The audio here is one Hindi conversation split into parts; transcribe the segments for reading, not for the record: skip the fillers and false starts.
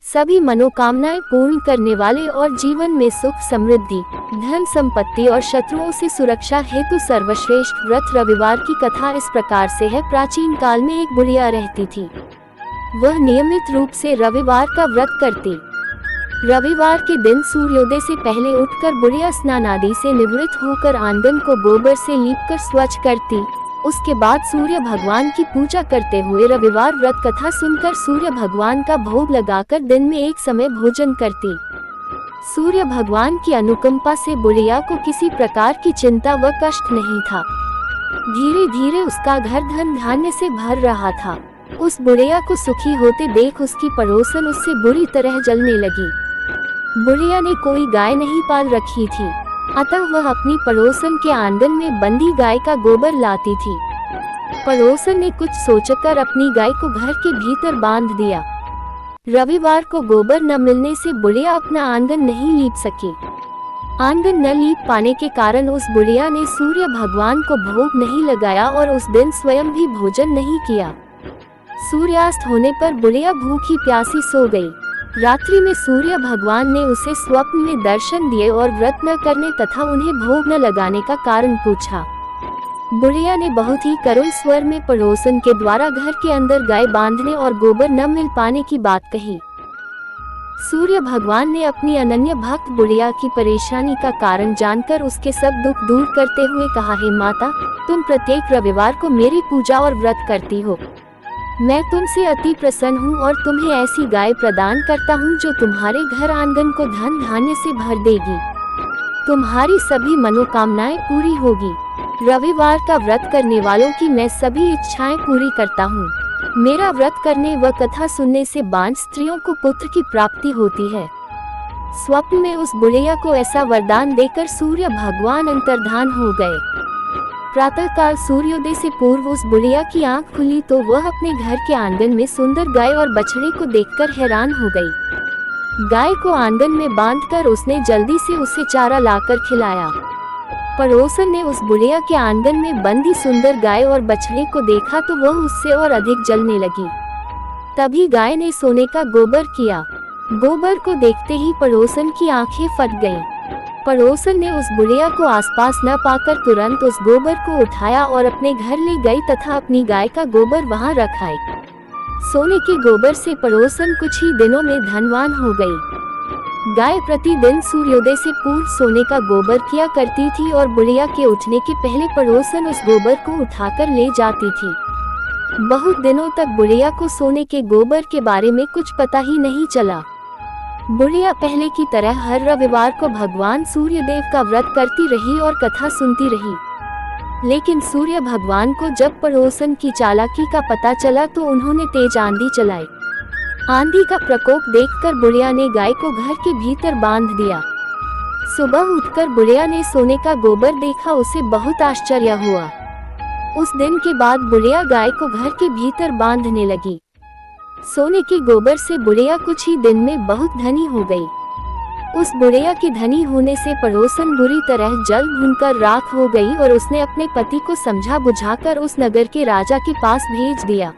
सभी मनोकामनाएं पूर्ण करने वाले और जीवन में सुख समृद्धि, धन संपत्ति और शत्रुओं से सुरक्षा हेतु सर्वश्रेष्ठ व्रत रविवार की कथा इस प्रकार से है। प्राचीन काल में एक बुढ़िया रहती थी। वह नियमित रूप से रविवार का व्रत करती। रविवार के दिन सूर्योदय से पहले उठकर बुढ़िया स्नान आदि से निवृत्त होकर आंगन को गोबर से लीपकर स्वच्छ करती। उसके बाद सूर्य भगवान की पूजा करते हुए रविवार व्रत कथा सुनकर सूर्य भगवान का भोग लगाकर दिन में एक समय भोजन करती। सूर्य भगवान की अनुकंपा से बुढ़िया को किसी प्रकार की चिंता व कष्ट नहीं था। धीरे धीरे उसका घर धन धान्य से भर रहा था। उस बुढ़िया को सुखी होते देख उसकी पड़ोसन उससे बुरी तरह जलने लगी। बुढ़िया ने कोई गाय नहीं पाल रखी थी, अतः वह अपनी पड़ोसन के आंगन में बंधी गाय का गोबर लाती थी। पड़ोसन ने कुछ सोचकर अपनी गाय को घर के भीतर बांध दिया। रविवार को गोबर न मिलने से बुढ़िया अपना आंगन नहीं लीप सकी। आंगन न लीप पाने के कारण उस बुढ़िया ने सूर्य भगवान को भोग नहीं लगाया और उस दिन स्वयं भी भोजन नहीं किया। सूर्यास्त होने पर बुढ़िया भूखी प्यासी सो गई। रात्रि में सूर्य भगवान ने उसे स्वप्न में दर्शन दिए और व्रत न करने तथा उन्हें भोग न लगाने का कारण पूछा। बुढ़िया ने बहुत ही करुण स्वर में पड़ोसन के द्वारा घर के अंदर गाय बांधने और गोबर न मिल पाने की बात कही। सूर्य भगवान ने अपनी अनन्य भक्त बुढ़िया की परेशानी का कारण जानकर उसके सब दुख दूर करते हुए कहा, हे माता, तुम प्रत्येक रविवार को मेरी पूजा और व्रत करती हो। मैं तुमसे अति प्रसन्न हूँ और तुम्हें ऐसी गाय प्रदान करता हूँ जो तुम्हारे घर आंगन को धन धान्य से भर देगी। तुम्हारी सभी मनोकामनाएं पूरी होगी। रविवार का व्रत करने वालों की मैं सभी इच्छाएं पूरी करता हूँ। मेरा व्रत करने व कथा सुनने से बांझ स्त्रियों को पुत्र की प्राप्ति होती है। स्वप्न में उस बुढ़िया को ऐसा वरदान देकर सूर्य भगवान अंतर्धान हो गए। प्रातःकाल सूर्योदय से पूर्व उस बुढ़िया की आंख खुली तो वह अपने घर के आंगन में सुंदर गाय और बछड़े को देखकर हैरान हो गई। गाय को आंगन में बांधकर उसने जल्दी से उसे चारा लाकर खिलाया। पड़ोसन ने उस बुढ़िया के आंगन में बंधी सुंदर गाय और बछड़े को देखा तो वह उससे और अधिक जलने लगी। तभी गाय ने सोने का गोबर किया। गोबर को देखते ही पड़ोसन की आंखें फट गईं। पड़ोसन ने उस बुढ़िया को आसपास न पाकर तुरंत उस गोबर को उठाया और अपने घर ले गई तथा अपनी गाय का गोबर वहां रख आई। सोने के गोबर से पड़ोसन कुछ ही दिनों में धनवान हो गई। गाय प्रतिदिन सूर्योदय से पूर्व सोने का गोबर किया करती थी और बुढ़िया के उठने के पहले पड़ोसन उस गोबर को उठाकर ले जाती थी। बहुत दिनों तक बुढ़िया को सोने के गोबर के बारे में कुछ पता ही नहीं चला। बुढ़िया पहले की तरह हर रविवार को भगवान सूर्यदेव का व्रत करती रही और कथा सुनती रही। लेकिन सूर्य भगवान को जब पड़ोसन की चालाकी का पता चला तो उन्होंने तेज आंधी चलाई। आंधी का प्रकोप देखकर बुढ़िया ने गाय को घर के भीतर बांध दिया। सुबह उठकर बुढ़िया ने सोने का गोबर देखा, उसे बहुत आश्चर्य हुआ। उस दिन के बाद बुढ़िया गाय को घर के भीतर बांधने लगी। सोने के गोबर से बुढ़िया कुछ ही दिन में बहुत धनी हो गई। उस बुढ़िया के धनी होने से पड़ोसन बुरी तरह जल भूनकर राख हो गई और उसने अपने पति को समझा बुझाकर उस नगर के राजा के पास भेज दिया।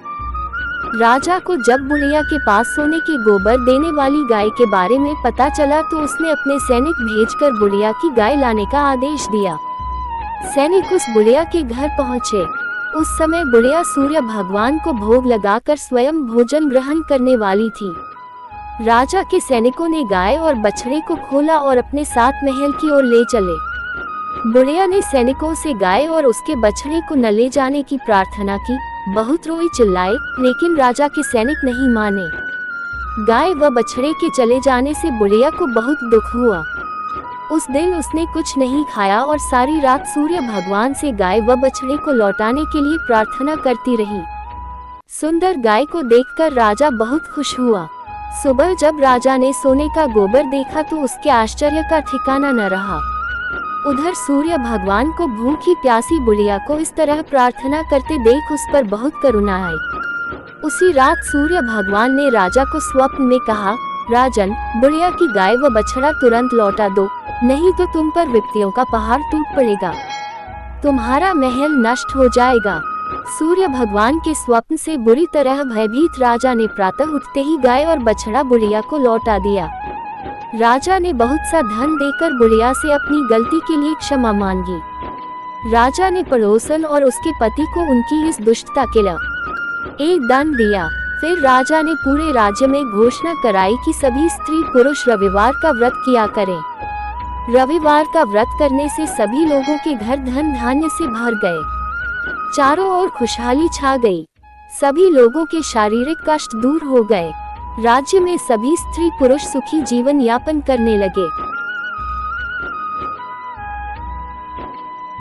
राजा को जब बुढ़िया के पास सोने के गोबर देने वाली गाय के बारे में पता चला तो उसने अपने सैनिक भेजकर बुढ़िया की गाय लाने का आदेश दिया। सैनिक उस बुढ़िया के घर पहुंचे। उस समय बुढ़िया सूर्य भगवान को भोग लगाकर स्वयं भोजन ग्रहण करने वाली थी। राजा के सैनिकों ने गाय और बछड़े को खोला और अपने साथ महल की ओर ले चले। बुढ़िया ने सैनिकों से गाय और उसके बछड़े को न ले जाने की प्रार्थना की। बहुत रोई चिल्लाए, लेकिन राजा के सैनिक नहीं माने। गाय व बछड़े के चले जाने से बुढ़िया को बहुत दुख हुआ। उस दिन उसने कुछ नहीं खाया और सारी रात सूर्य भगवान से गाय व बछड़े को लौटाने के लिए प्रार्थना करती रही। सुंदर गाय को देखकर राजा बहुत खुश हुआ। सुबह जब राजा ने सोने का गोबर देखा तो उसके आश्चर्य का ठिकाना न रहा। उधर सूर्य भगवान को भूखी प्यासी बुढ़िया को इस तरह प्रार्थना करते देख उस पर बहुत करुणा आई। उसी रात सूर्य भगवान ने राजा को स्वप्न में कहा, राजन, बुढ़िया की गाय व बछड़ा तुरंत लौटा दो, नहीं तो तुम पर विपत्तियों का पहाड़ टूट पड़ेगा, तुम्हारा महल नष्ट हो जाएगा। सूर्य भगवान के स्वप्न से बुरी तरह भयभीत राजा ने प्रातः उठते ही गाय और बछड़ा बुढ़िया को लौटा दिया। राजा ने बहुत सा धन देकर बुढ़िया से अपनी गलती के लिए क्षमा मांगी। राजा ने पड़ोसन और उसके पति को उनकी इस दुष्टता के लिए एक दंड दिया। फिर राजा ने पूरे राज्य में घोषणा कराई कि सभी स्त्री पुरुष रविवार का व्रत किया करें। रविवार का व्रत करने से सभी लोगों के घर धन धान्य से भर गए। चारों ओर खुशहाली छा गई। सभी लोगों के शारीरिक कष्ट दूर हो गए। राज्य में सभी स्त्री पुरुष सुखी जीवन यापन करने लगे।